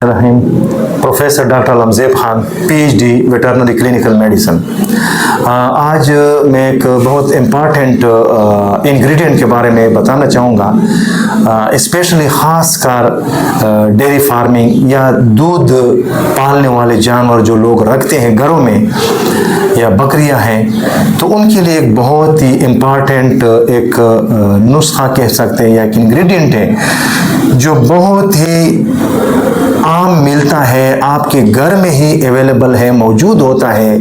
रहीम professor doctor Alamzeb Khan PhD veterinary clinical medicine. आज मैं एक बहुत इम्पॉर्टेंट इंग्रेडिएंट के बारे में बताना चाहूँगा, स्पेशली ख़ास कर डेयरी फार्मिंग या दूध पालने वाले जानवर जो लोग रखते हैं घरों में या बकरियां हैं, तो उनके लिए एक बहुत ही इम्पॉर्टेंट एक नुस्खा कह सकते हैं या एक इंग्रेडिएंट है जो बहुत ही आम मिलता है, आपके घर में ही अवेलेबल है, मौजूद होता है,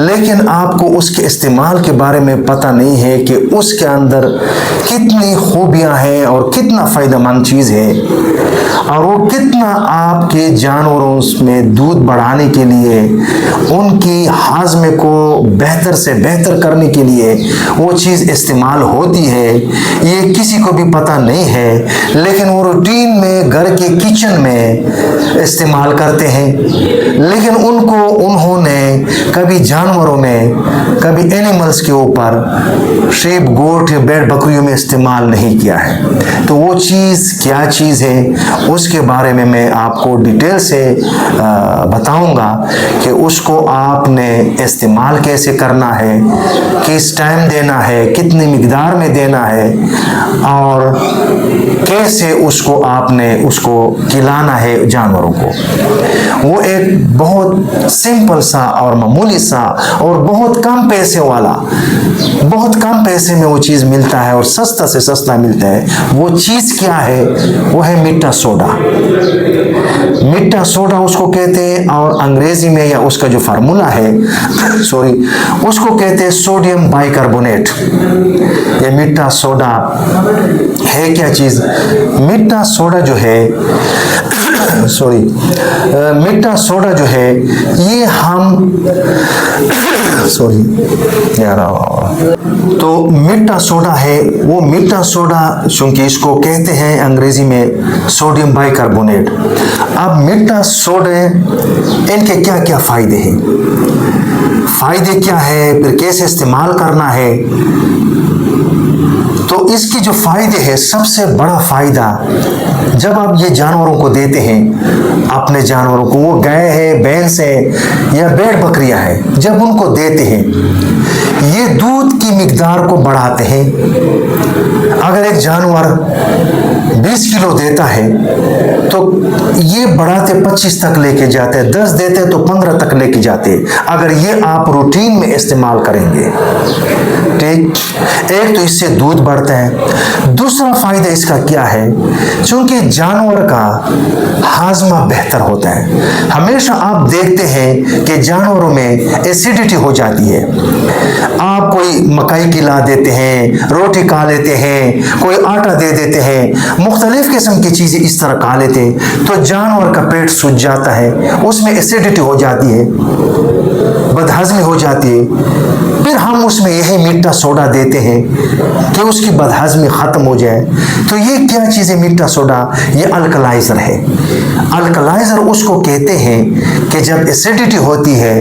लेकिन आपको उसके इस्तेमाल के बारे में पता नहीं है कि उसके अंदर कितनी खूबियां हैं और कितना फ़ायदेमंद चीज़ है और वो कितना आपके जानवरों में दूध बढ़ाने के लिए, उनकी हाजमे को बेहतर से बेहतर करने के लिए वो चीज़ इस्तेमाल होती है। ये किसी को भी पता नहीं है, लेकिन वो रूटीन में घर के किचन में इस्तेमाल करते हैं, लेकिन उन्होंने कभी जानवरों में, कभी एनिमल्स के ऊपर, शीप, गोट, भेड़, बकरियों में इस्तेमाल नहीं किया है। तो वो चीज़ क्या चीज़ है उसके बारे में मैं आपको डिटेल से बताऊंगा कि उसको आपने इस्तेमाल कैसे करना है, किस टाइम देना है, कितनी मिकदार में देना है और कैसे उसको खिलाना है जानवरों को। वो एक बहुत सिंपल सा और मामूली सा और बहुत कम पैसे वाला, बहुत कम पैसे में वो चीज़ मिलता है और सस्ता से सस्ता मिलता है। वो चीज़ क्या है? वो है मीठा सोडा। मीठा सोडा उसको कहते हैं और अंग्रेजी में या उसका जो फार्मूला है उसको कहते हैं सोडियम बाइकार्बोनेट। ये मीठा सोडा है क्या चीज़? मीठा सोडा जो है मीठा सोडा जो है ये हम तो मीठा सोडा है, वो मीठा सोडा चूंकि इसको कहते हैं अंग्रेजी में सोडियम बाइकार्बोनेट। अब मीठा सोडे इनके क्या क्या फ़ायदे हैं, फ़ायदे क्या है, फिर कैसे इस्तेमाल करना है? तो इसकी जो फ़ायदे हैं, सबसे बड़ा फ़ायदा जब आप ये जानवरों को देते हैं, अपने जानवरों को, वो गाय है, भैंस है या भेड़ बकरियां है, जब उनको देते हैं ये दूध की मिकदार को बढ़ाते हैं। अगर एक जानवर 20 किलो देता है तो ये बढ़ाते 25 तक लेके जाते हैं, 10 देते हैं तो 15 तक लेके जाते हैं, अगर ये आप रूटीन में इस्तेमाल करेंगे। ठीक, एक तो इससे दूध बढ़ता है। दूसरा फायदा इसका क्या है? क्योंकि जानवर का हाजमा बेहतर होता है। हमेशा आप देखते हैं कि जानवरों में एसिडिटी हो जाती है। आप कोई मकई खिला देते हैं, रोटी खा लेते हैं, कोई आटा दे देते हैं, मुख्तलिफ किस्म की चीज़ें इस तरह खा लेते हैं तो जानवर का पेट सूज जाता है, उसमें एसिडिटी हो जाती है, बदहजमी हो जाती है। फिर हम उसमें यही मीठा सोडा देते हैं कि उसकी बदहजमी ख़त्म हो जाए। तो ये क्या चीज़ है मीठा सोडा? ये अल्कलाइज़र है। अल्कलाइज़र उसको कहते हैं कि जब एसिडिटी होती है,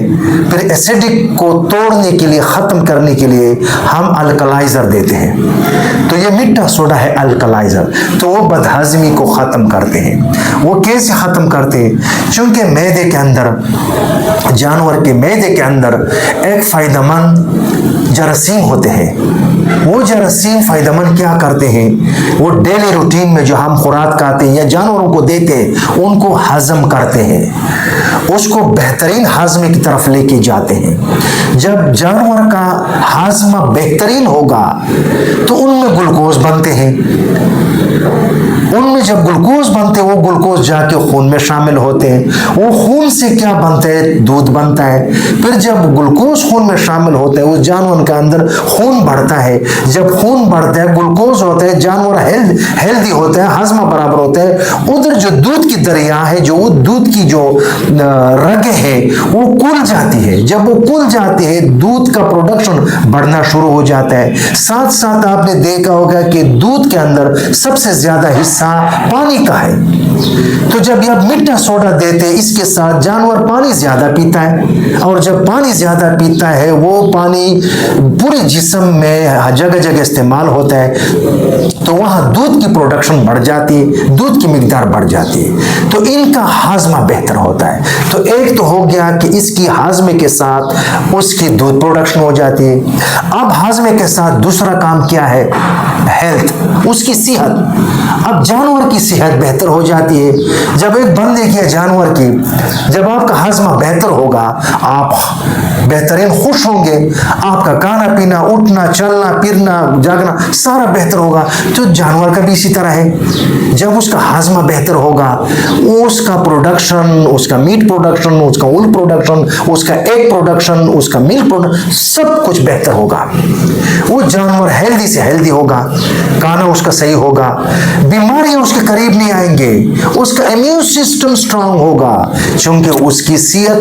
फिर एसिडिक को तोड़ने के लिए, ख़त्म करने के लिए हम अल्कलाइज़र देते हैं। तो ये मीठा सोडा है अल्कलाइज़र। तो वो बदहजमी को ख़त्म करते हैं। वो कैसे ख़त्म करते हैं? चूँकि मैदे के अंदर, जानवर के मैदे के अंदर एक फ़ायदेमंद जरासीम होते हैं। वो जरासीम फ़ायदेमंद क्या करते हैं? वो डेली रूटीन में जो हम खुराक खाते हैं या जानवरों को देते हैं, उनको हजम करते हैं, उसको बेहतरीन हाजमे की तरफ लेके जाते हैं। जब जानवर का हाजमा बेहतरीन होगा तो उनमें ग्लूकोज बनते हैं। उनमें जब ग्लूकोज बनते हैं, वो ग्लूकोज जाके खून में शामिल होते हैं। वो खून से क्या बनता है? दूध बनता है। फिर जब ग्लूकोज खून में शामिल होता है, उस जानवर के अंदर खून बढ़ता है। जब खून बढ़ता है, ग्लूकोज होता है, जानवर हेल्दी होता है, हाजमा बराबर होता है। उधर जो दूध की दरिया है, जो दूध की जो रगें हैं, वो खुल जाती है। जब वो खुल जाती है, दूध का प्रोडक्शन बढ़ना शुरू हो जाता है। साथ साथ आपने देखा होगा कि दूध के अंदर सबसे ज्यादा हिस्सा पानी का है। तो जब आप मीठा सोडा देते हैं, इसके साथ जानवर पानी ज्यादा पीता है, और जब पानी ज्यादा पीता है, वो पानी पूरे जिस्म में जगह जगह इस्तेमाल होता है। तो वहाँ दूध की प्रोडक्शन बढ़ जाती है, दूध की मिकदार बढ़ जाती है, तो इनका हाजमा बेहतर होता है। तो एक तो हो गया कि इसकी हाजमे के साथ उसकी दूध प्रोडक्शन हो जाती है। अब हाजमे के साथ दूसरा काम क्या है? हेल्थ, उसकी सेहत। अब जानवर की सेहत बेहतर हो जाती है। जब एक बंदे की या जानवर की, जब आपका हाजमा बेहतर होगा, आप बेहतरीन खुश होंगे, आपका खाना पीना, उठना, चलना, फिरना, जागना सारा बेहतर होगा। तो जानवर का भी इसी तरह है। जब उसका हाजमा बेहतर होगा, उसका प्रोडक्शन, उसका मीट प्रोडक्शन, उसका ऊल प्रोडक्शन, उसका एग प्रोडक्शन, उसका मिल्क प्रोडक्शन, सब कुछ बेहतर होगा। वो जानवर हेल्दी से हेल्दी होगा, खाना उसका सही होगा, बीमारियां उसके करीब नहीं आएंगे, उसका इम्यून सिस्टम स्ट्रांग होगा क्योंकि उसकी सेहत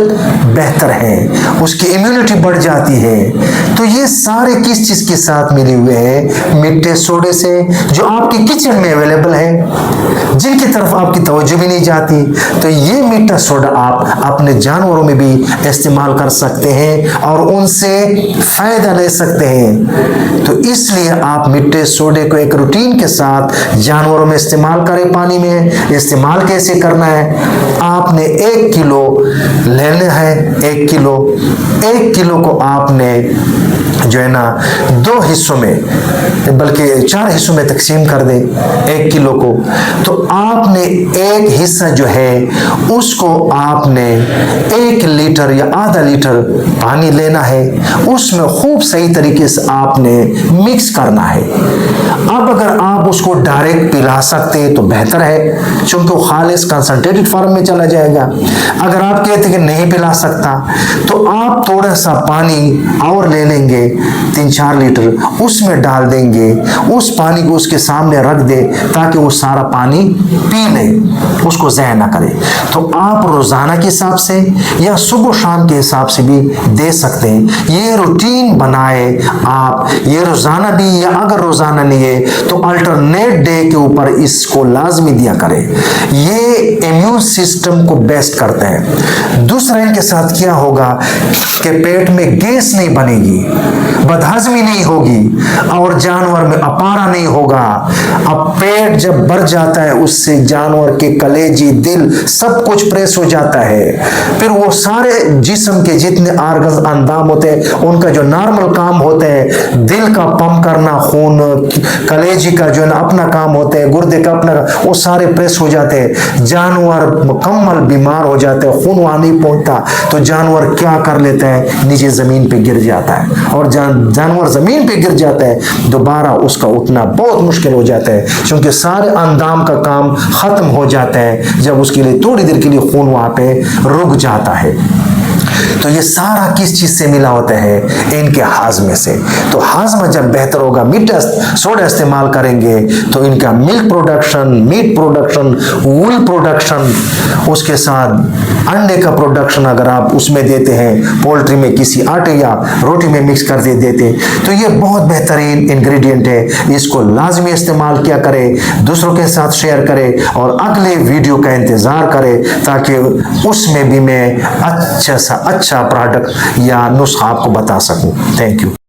बेहतर है, उसकी इम्यूनिटी बढ़ जाती है। तो ये सारे किस चीज के साथ मिले हुए हैं? मिट्टे सोडे से, जो आपके किचन में अवेलेबल है, जिनकी तरफ आपकी तवज्जो भी नहीं जाती। तो ये मीठा सोडा आप अपने जानवरों में भी इस्तेमाल कर सकते हैं और उनसे फायदा ले सकते हैं। तो इसलिए आप मिट्टे सोडे को एक रूटीन के साथ जानवरों में इस्तेमाल करें। पानी में इस्तेमाल कैसे करना है? आपने 1 किलो लेना है, 1 किलो को आपने जो है ना 2 हिस्सों में, बल्कि 4 हिस्सों में तकसीम कर दें 1 किलो को। तो आपने एक हिस्सा जो है उसको आपने 1 लीटर या आधा लीटर पानी लेना है, उसमें खूब सही तरीके से आपने मिक्स करना है। अब अगर आप उसको डायरेक्ट पिला सकते हैं तो बेहतर है क्योंकि वो खालिस कंसंट्रेटेड फॉर्म में चला जाएगा। अगर आप कहते हैं कि नहीं पिला सकता तो आप थोड़ा सा पानी और ले लेंगे, 3-4 लीटर उसमें डाल देंगे, उस पानी को उसके सामने रख दे ताकि वो सारा पानी पी ले, उसको ज़ाया ना करे। तो आप रोज़ाना के हिसाब से या सुबह शाम के हिसाब से भी दे सकते हैं। ये रूटीन बनाए आप, ये रोज़ाना भी, या अगर रोज़ाना नहीं है तो अल्टरनेट डे के ऊपर इसको लाजमी दिया करें। ये इम्यून सिस्टम को बेस्ट करते हैं। दूसरा इनके साथ क्या होगा कि पेट में गैस नहीं बनेगी, बदहजमी नहीं होगी और जानवर में अपारा नहीं होगा। अब पेट जब भर जाता है उससे जानवर के कलेजी, दिल सब कुछ प्रेस हो जाता है। फिर वो सारे जिस्म के जितने आर्गन्स, अंदाम होते हैं, उनका जो नॉर्मल काम होते हैं, दिल का पंप करना, खून, कलेजी का जो है ना अपना काम होते हैं, गुर्दे का अपना, वो सारे प्रेस हो जाते हैं। जानवर मुकम्मल बीमार हो जाते हैं, खून वहां नहीं पहुंचता तो जानवर क्या कर लेता है? नीचे जमीन पे गिर जाता है और जानवर जमीन पे गिर जाता है, दोबारा उसका उठना बहुत मुश्किल हो जाता है क्योंकि सारे अंदाम का काम खत्म हो जाता है जब उसके लिए थोड़ी देर के लिए खून वहां पे रुक जाता है। तो ये सारा किस चीज से मिला होता है? इनके हाजमे से। तो हाजमा जब बेहतर होगा, मीठा सोडा इस्तेमाल करेंगे तो इनका मिल्क प्रोडक्शन, मीट प्रोडक्शन, वूल प्रोडक्शन, उसके साथ अंडे का प्रोडक्शन अगर आप उसमें देते हैं, पोल्ट्री में किसी आटे या रोटी में मिक्स कर देते, तो ये बहुत बेहतरीन इंग्रेडिएंट है। इसको लाजमी इस्तेमाल किया करें, दूसरों के साथ शेयर करें और अगले वीडियो का इंतजार करें ताकि उसमें भी मैं अच्छा प्रोडक्ट या नुस्खा आपको बता सकूं। Thank you.